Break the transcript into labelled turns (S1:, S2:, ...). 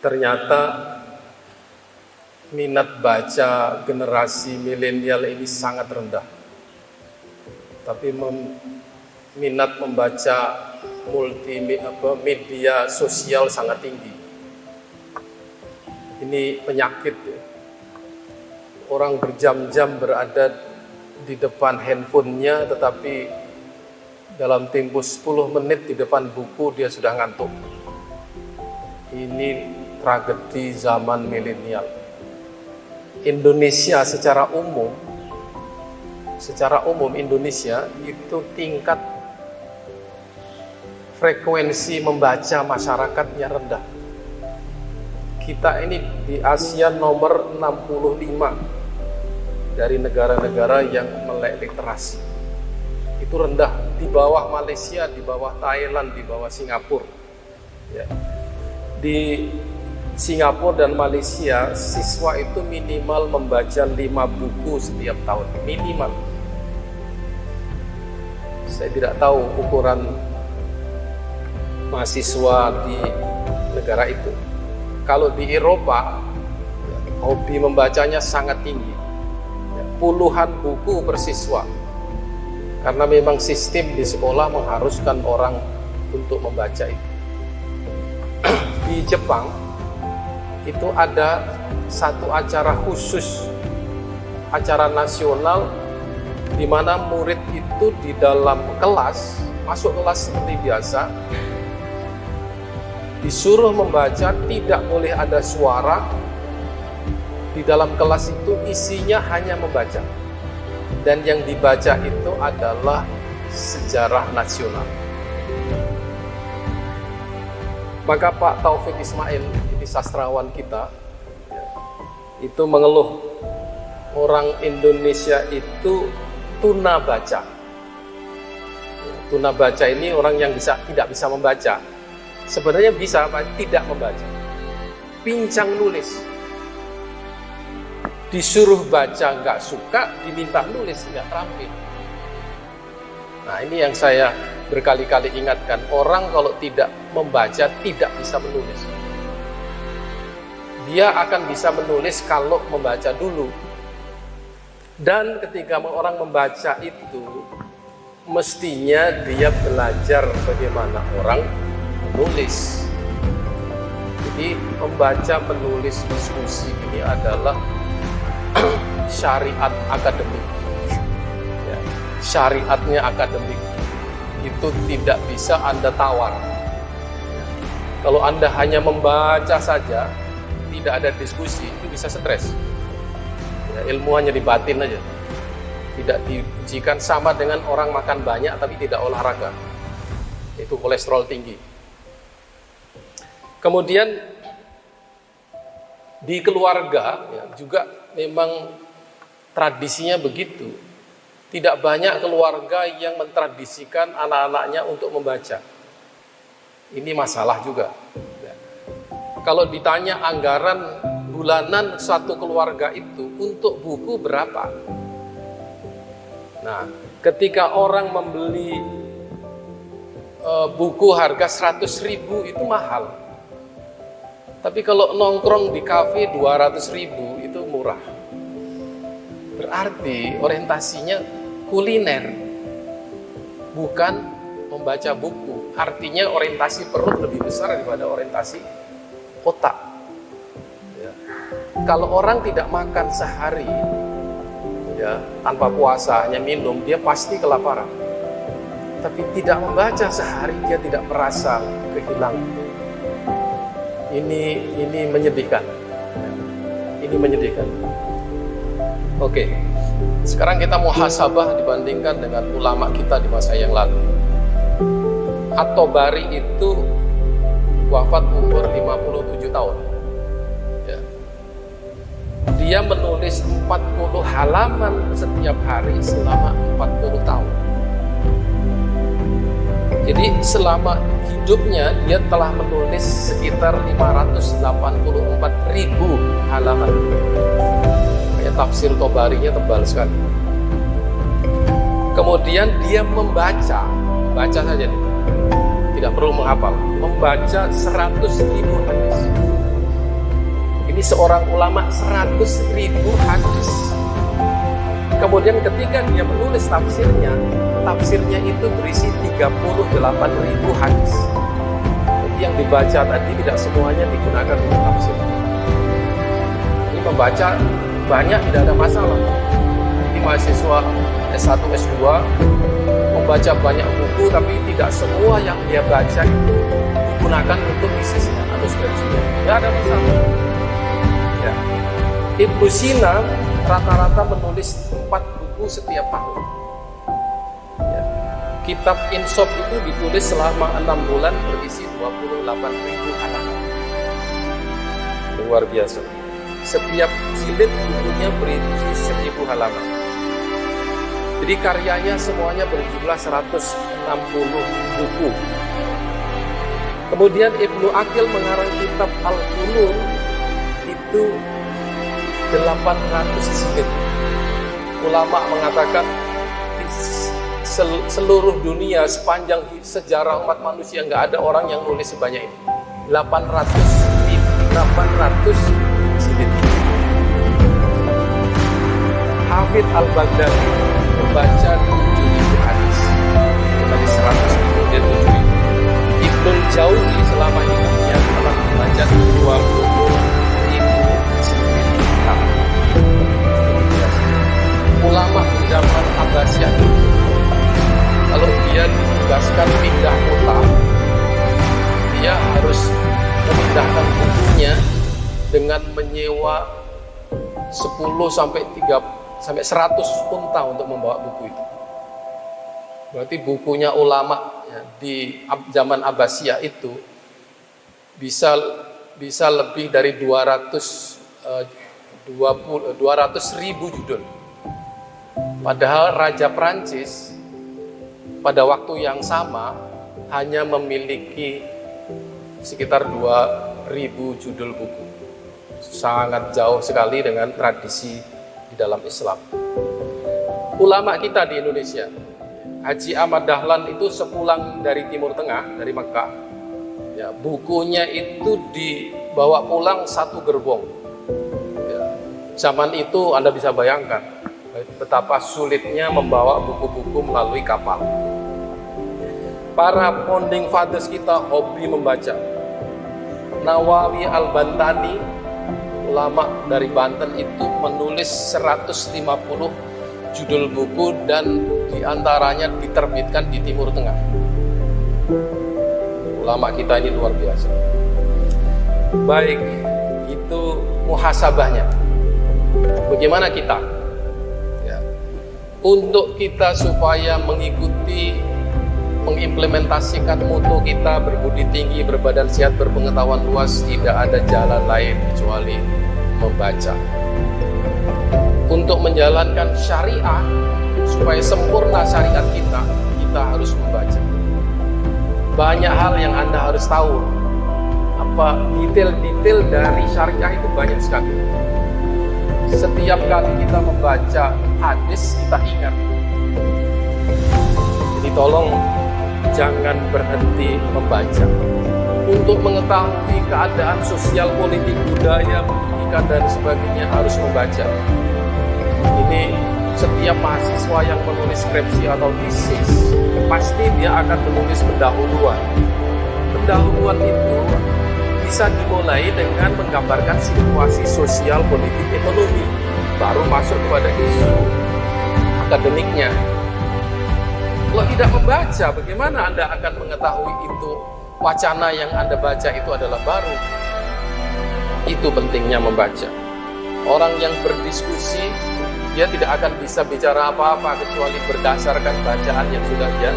S1: Ternyata minat baca generasi milenial ini sangat rendah. Tapi minat membaca media sosial sangat tinggi. Ini penyakit ya. Orang berjam-jam berada di depan handphonenya, tetapi dalam tempo 10 menit di depan buku dia sudah ngantuk. Ini tragedi zaman milenial. Indonesia secara umum Indonesia itu tingkat frekuensi membaca masyarakatnya rendah. Kita ini di Asia nomor 65 dari negara-negara yang melek literasi. Itu rendah, di bawah Malaysia, di bawah Thailand, di bawah Singapura ya. Di Singapura dan Malaysia, siswa itu minimal membaca 5 buku setiap tahun, minimal. Saya tidak tahu ukuran mahasiswa di negara itu. Kalau di Eropa, hobi membacanya sangat tinggi, puluhan buku per siswa, karena memang sistem di sekolah mengharuskan orang untuk membaca itu. Di Jepang itu ada satu acara khusus, acara nasional, di mana murid itu di dalam kelas, masuk kelas seperti biasa, disuruh membaca, tidak boleh ada suara. Di dalam kelas itu isinya hanya membaca, dan yang dibaca itu adalah sejarah nasional. Maka Pak Taufik Ismail, ini sastrawan kita, itu mengeluh orang Indonesia itu tuna baca. Tuna baca ini orang yang tidak bisa membaca. Sebenarnya bisa, Pak, tidak membaca. Pincang nulis. Disuruh baca nggak suka, diminta nulis nggak terampil. Nah, ini yang saya berkali-kali ingatkan, orang kalau tidak membaca tidak bisa menulis. Dia akan bisa menulis kalau membaca dulu. Dan ketika orang membaca itu, mestinya dia belajar bagaimana orang menulis. Jadi membaca, menulis, diskusi ini adalah syariat akademik ya, syariatnya akademik. Itu tidak bisa Anda tawar. Kalau Anda hanya membaca saja, tidak ada diskusi, itu bisa stres ya, ilmu hanya di batin aja, tidak diujikan. Sama dengan orang makan banyak tapi tidak olahraga, itu kolesterol tinggi. Kemudian di keluarga ya, juga memang tradisinya begitu. Tidak banyak keluarga yang mentradisikan anak-anaknya untuk membaca. Ini masalah juga. Ya. Kalau ditanya anggaran bulanan satu keluarga itu untuk buku berapa? Nah, ketika orang membeli buku harga 100.000 itu mahal. Tapi kalau nongkrong di kafe 200.000 itu murah. Berarti orientasinya kuliner, bukan membaca buku. Artinya orientasi perut lebih besar daripada orientasi otak. Ya. Kalau orang tidak makan sehari, ya, tanpa puasa, hanya minum, dia pasti kelaparan. Tapi tidak membaca sehari, dia tidak merasa kehilangan. Ini menyedihkan. Ini menyedihkan. Oke. Sekarang kita muhasabah dibandingkan dengan ulama kita di masa yang lalu. At-Tabari itu wafat umur 57 tahun. Ya. Dia menulis 40 halaman setiap hari selama 40 tahun. Jadi selama hidupnya dia telah menulis sekitar 584.000 halaman. Kayak tafsir Tabarinya tebal sekali. Kemudian dia membaca saja nih. Tidak perlu menghafal, membaca 100.000 hadis. Ini seorang ulama 100.000 hadis. Kemudian ketika dia menulis tafsirnya itu berisi 38.000 hadis. Jadi yang dibaca tadi tidak semuanya digunakan untuk tafsir. Ini membaca banyak tidak ada masalah. Jadi mahasiswa S1, S2 membaca banyak buku, tapi tidak semua yang dia baca itu digunakan untuk tesisnya atau skripsinya. Tidak ada masalah. Ya. Ibnu Sina rata-rata menulis 4 buku setiap tahun. Ya. Kitab Insaf itu ditulis selama 6 bulan berisi 28.000 halaman. Luar biasa. Setiap jilid bukunya berisi 1.000 halaman. Jadi karyanya semuanya berjumlah 160 buku. Kemudian Ibnu Aqil mengarang kitab Al-Funun itu 800 jilid. Ulama mengatakan di seluruh dunia sepanjang sejarah umat manusia nggak ada orang yang nulis sebanyak ini. 800 jilid. Hafidz Al-Baghdadi membaca 7.000 hadis. Tadi 100 dia 7.000. Ibnul Jauzi selama hidupnya telah membaca 20.000 kitab. Ulama zaman Abbasiyah itu kalau dia ditugaskan pindah kota, dia harus memindahkan bukunya dengan menyewa 10 sampai 100 unta untuk membawa buku itu. Berarti bukunya ulama ya, di zaman Abbasiyah itu bisa lebih dari 200.000 judul. Padahal Raja Prancis pada waktu yang sama hanya memiliki sekitar 2.000 judul buku. Sangat jauh sekali dengan tradisi di dalam Islam. Ulama kita di Indonesia, Haji Ahmad Dahlan itu sepulang dari Timur Tengah, dari Mekah, ya, bukunya itu dibawa pulang 1 gerbong. Ya, zaman itu Anda bisa bayangkan betapa sulitnya membawa buku-buku melalui kapal. Para founding fathers kita hobi membaca. Nawawi Al-Bantani, ulama dari Banten itu menulis 150 judul buku dan diantaranya diterbitkan di Timur Tengah. Ulama kita ini luar biasa. Baik, itu muhasabahnya. Bagaimana kita? Ya. Untuk kita supaya mengimplementasikan mutu kita berbudi tinggi, berbadan sehat, berpengetahuan luas, tidak ada jalan lain kecuali membaca. Untuk menjalankan syariah, supaya sempurna syariat kita harus membaca. Banyak hal yang Anda harus tahu. Detail-detail dari syariah itu banyak sekali. Setiap kali kita membaca hadis, kita ingat. Jadi tolong jangan berhenti membaca. Untuk mengetahui keadaan sosial, politik, budaya, pendidikan, dan sebagainya harus membaca. Ini setiap mahasiswa yang menulis skripsi atau tesis, pasti dia akan menulis pendahuluan. Pendahuluan itu bisa dimulai dengan menggambarkan situasi sosial, politik, ekonomi, baru masuk kepada isu akademiknya. Kalau tidak membaca, bagaimana Anda akan mengetahui itu wacana yang Anda baca itu adalah baru? Itu pentingnya membaca. Orang yang berdiskusi, dia tidak akan bisa bicara apa-apa kecuali berdasarkan bacaan yang sudah dia